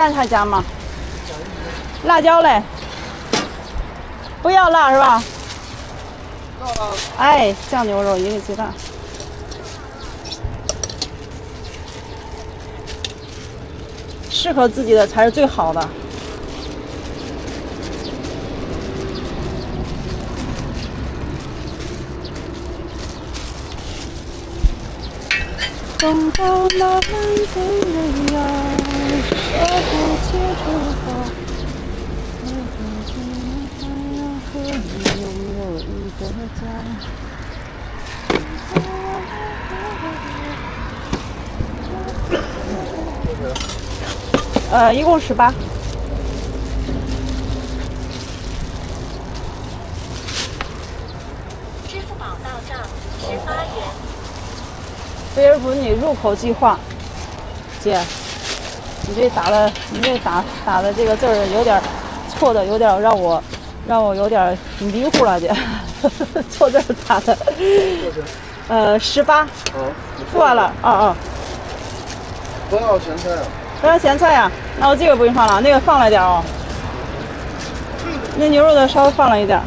蛋还加吗？辣椒嘞？不要辣是吧？哎，酱牛肉1个鸡蛋。适合自己的才是最好的。风到那蓝的人呀，舍不接着花。和你拥有一个家。一共18。支付宝到账18元。菲尔普尼入口即化，姐，你这打的这个字儿有点错的，有点让我有点迷糊了，姐，错字打的。18。付完了，不要咸菜啊！不要咸菜呀，那我这个不用放了，那个放了点哦。那牛肉的稍微放了一点。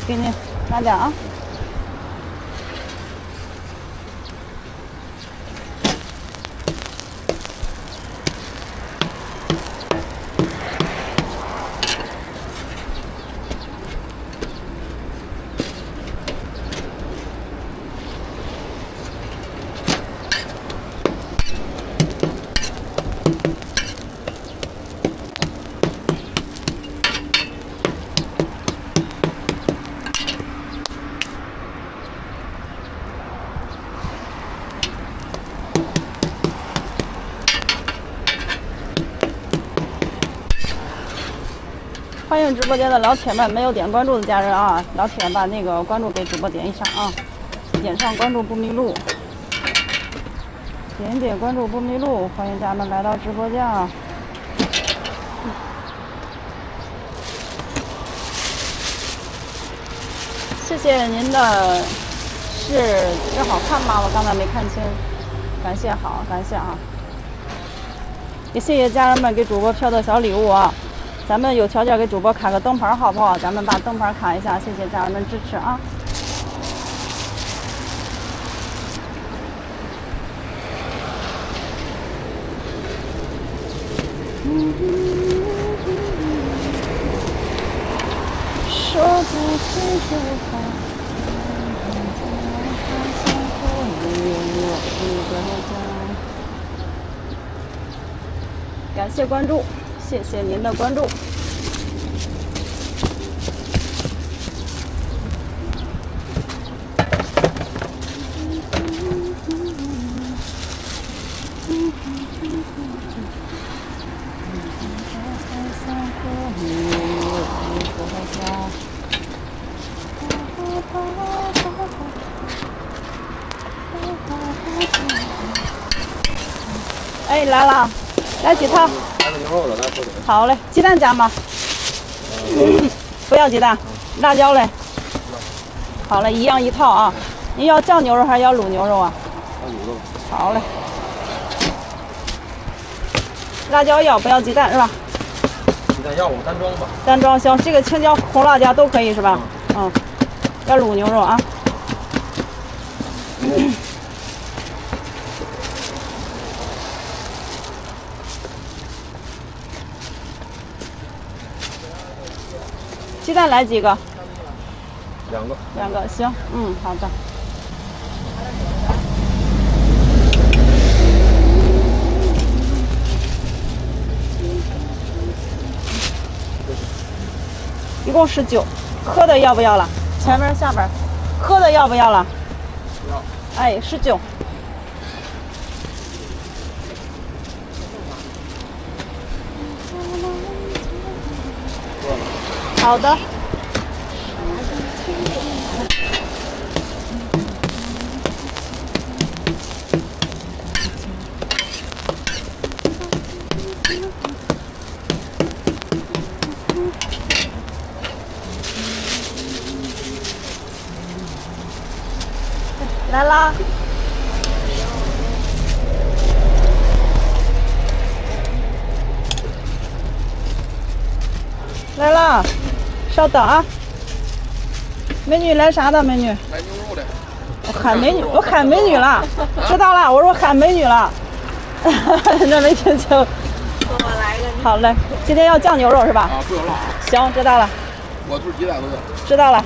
给你拿点啊。欢迎直播间的老铁们，没有点关注的家人啊，老铁把那个关注给主播点一下啊，点上关注不迷路，点一点关注不迷路，欢迎家人们来到直播间啊。谢谢您的，是好看吗？我刚才没看清，感谢好，感谢啊，也谢谢家人们给主播飘的小礼物啊。咱们有条件给主播卡个灯牌好不好？咱们把灯牌卡一下，谢谢家人们支持啊！说不清楚话，感谢关注。谢谢您的关注。哎，来了，来几套？好嘞，鸡蛋加吗？不要鸡蛋，辣椒嘞。好嘞，一样一套啊。您要酱牛肉还是要卤牛肉啊？要卤肉。好嘞。辣椒要，不要鸡蛋是吧？鸡蛋要，我单装吧。单装行，这个青椒、红辣椒都可以是吧？嗯。要卤牛肉啊。鸡蛋来几个？2个。2个，行，好的。一共19，喝的要不要了？前边下边，喝的要不要了？要。哎，19。好的。来啦！来啦！稍等啊。美女来啥的？美女。来牛肉的。我喊美女，我喊美女了。知道了，我说喊美女了。那没听清。我来个。好嘞，今天要酱牛肉是吧？啊，不有辣。行，知道了。我就是鸡蛋都要。知道了，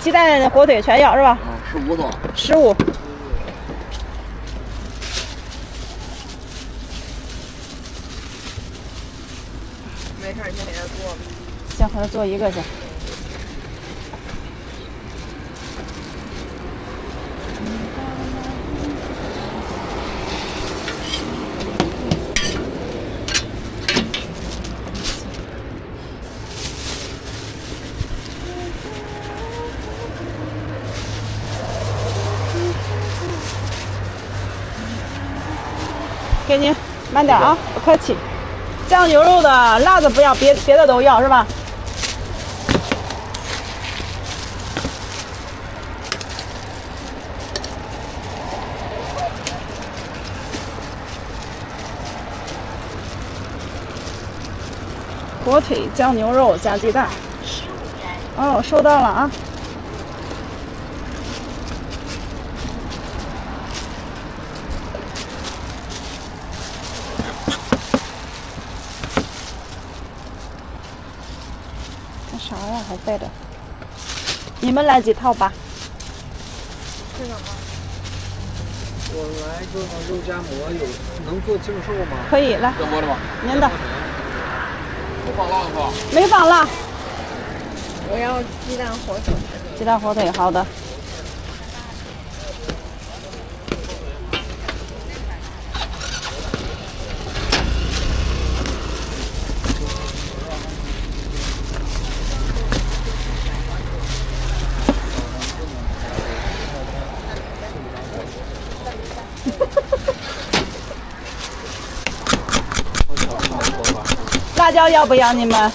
鸡蛋、火腿全要是吧？啊，15多。15。没事，你先给他做吧。行，给他做一个行。给你，慢点啊，不客气。酱牛肉的辣子不要，别的都要是吧？火腿酱牛肉加鸡蛋。哦，收到了啊。啥呀？还带着？你们来几套吧？这个吗？我来做肉夹馍，能做净瘦吗？可以，来。热锅的吗？您的。不放辣的吗？没放辣。我要鸡蛋火腿。鸡蛋火腿，好的。辣椒要不要你们？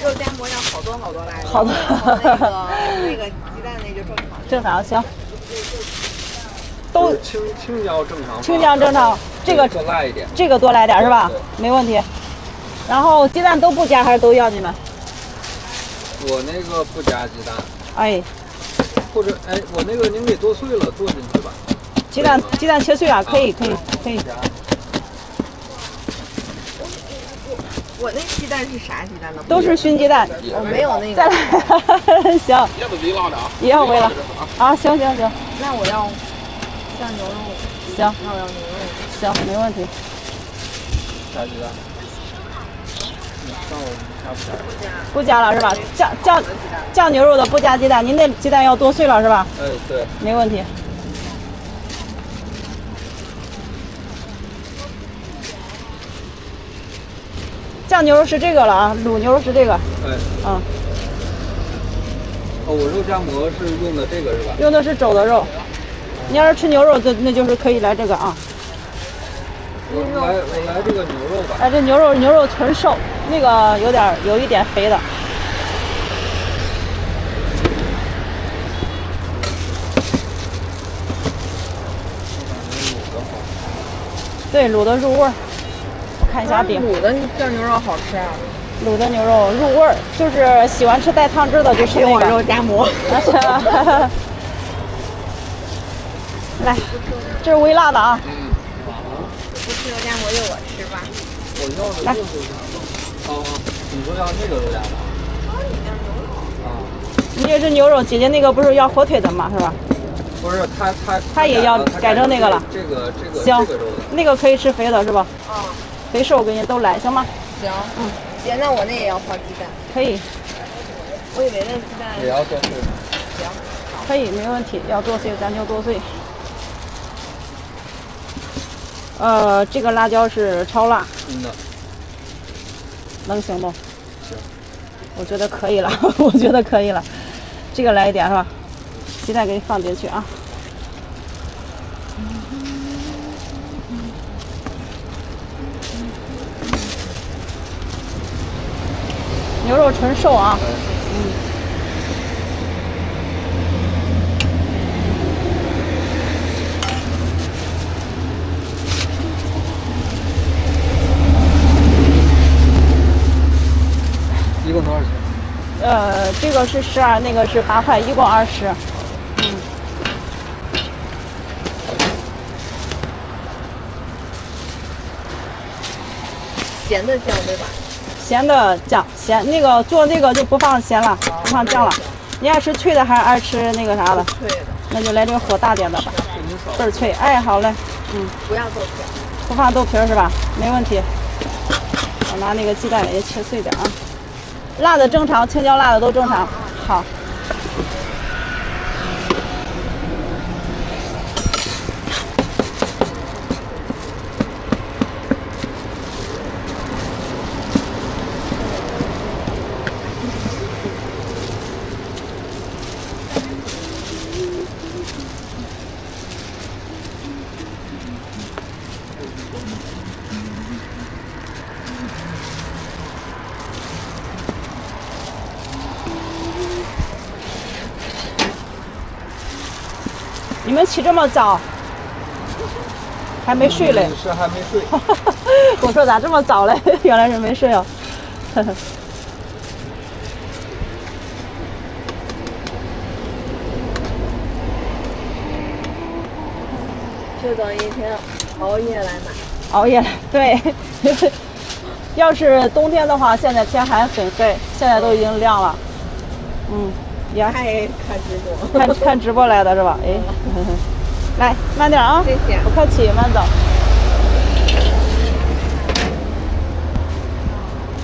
肉夹馍要好多好多来着。好多。那个鸡蛋那就正常。正常行。都青椒正常。青椒正常，这个多辣一点。这个多来点是吧？没问题。然后鸡蛋都不加还是都要你们？我那个不加鸡蛋。哎。或者哎，我那个您给剁碎了剁进去吧。鸡蛋切碎啊，可以。我那鸡蛋是啥鸡蛋呢？都是熏鸡蛋。我没有那个。再来，行。也不微辣的啊。也要微辣。啊，行。那我要酱牛肉。行。那我要牛肉。行，没问题。加鸡蛋。不加了是吧？酱牛肉的不加鸡蛋，您那鸡蛋要剁碎了是吧？哎，对。没问题。酱牛肉是这个了啊，卤牛肉是这个。哎。嗯。哦，我肉夹馍是用的这个是吧？用的是肘子肉。你要是吃牛肉，那就是可以来这个啊。我来这个牛肉吧。哎，这牛肉纯瘦，那个有一点肥的。对，卤的入味儿。我看一下饼。卤的酱牛肉好吃啊。卤的牛肉入味儿，就是喜欢吃带汤汁的就吃那个肉夹馍。来，这是微辣的啊。不吃肉夹馍就我吃吧。我要的就是哦，你说要那个肉夹馍？啊。你也是牛肉，姐姐那个不是要火腿的吗？是吧？不是，他也要改成那个了。这个行，那个可以吃肥的是吧？啊。肥瘦给你都来，行吗？行。姐，那我那也要放鸡蛋。可以。我以为那鸡蛋也要剁碎。行。可以，没问题。要剁碎咱就剁碎。这个辣椒是超辣。能行不？行。我觉得可以了，我觉得可以了。这个来一点是吧？鸡蛋给你放进去啊。牛肉纯瘦啊。这个是12，那个是8块，一共20。咸的酱对吧？咸的酱，咸那个做那个就不放咸了，不放酱了。你爱吃脆的还是爱吃那个啥的？脆的，那就来这个火大点的吧，倍儿脆。哎，好嘞，不要豆皮。不放豆皮儿是吧？没问题。我拿那个鸡蛋也切碎点啊。辣的正常，青椒辣的都正常。好。你们起这么早，还没睡嘞？是还没睡。我说咋这么早嘞？原来是没睡哦。就等一天熬夜来买。熬夜对。要是冬天的话，现在天还很黑，现在都已经亮了。也看直播，看直播来的是吧？哎，来慢点啊，谢谢，不客气，慢走。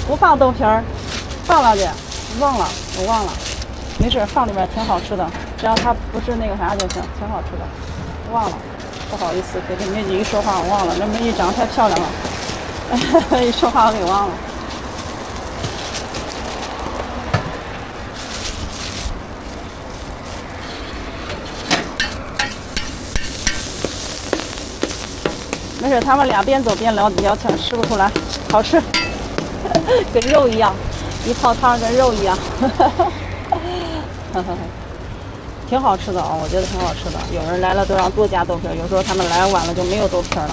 不放豆皮儿，放了点，我忘了，没事，放里面挺好吃的，只要它不是那个啥就行，挺好吃的。忘了，不好意思，给这美女一说话我忘了，这美女长得太漂亮了，一说话我给忘了。没事，他们俩边走边聊天，吃不出来，好吃，跟肉一样，一泡汤跟肉一样，挺好吃的啊，我觉得挺好吃的。有人来了都让多加豆皮，有时候他们来晚了就没有豆皮了。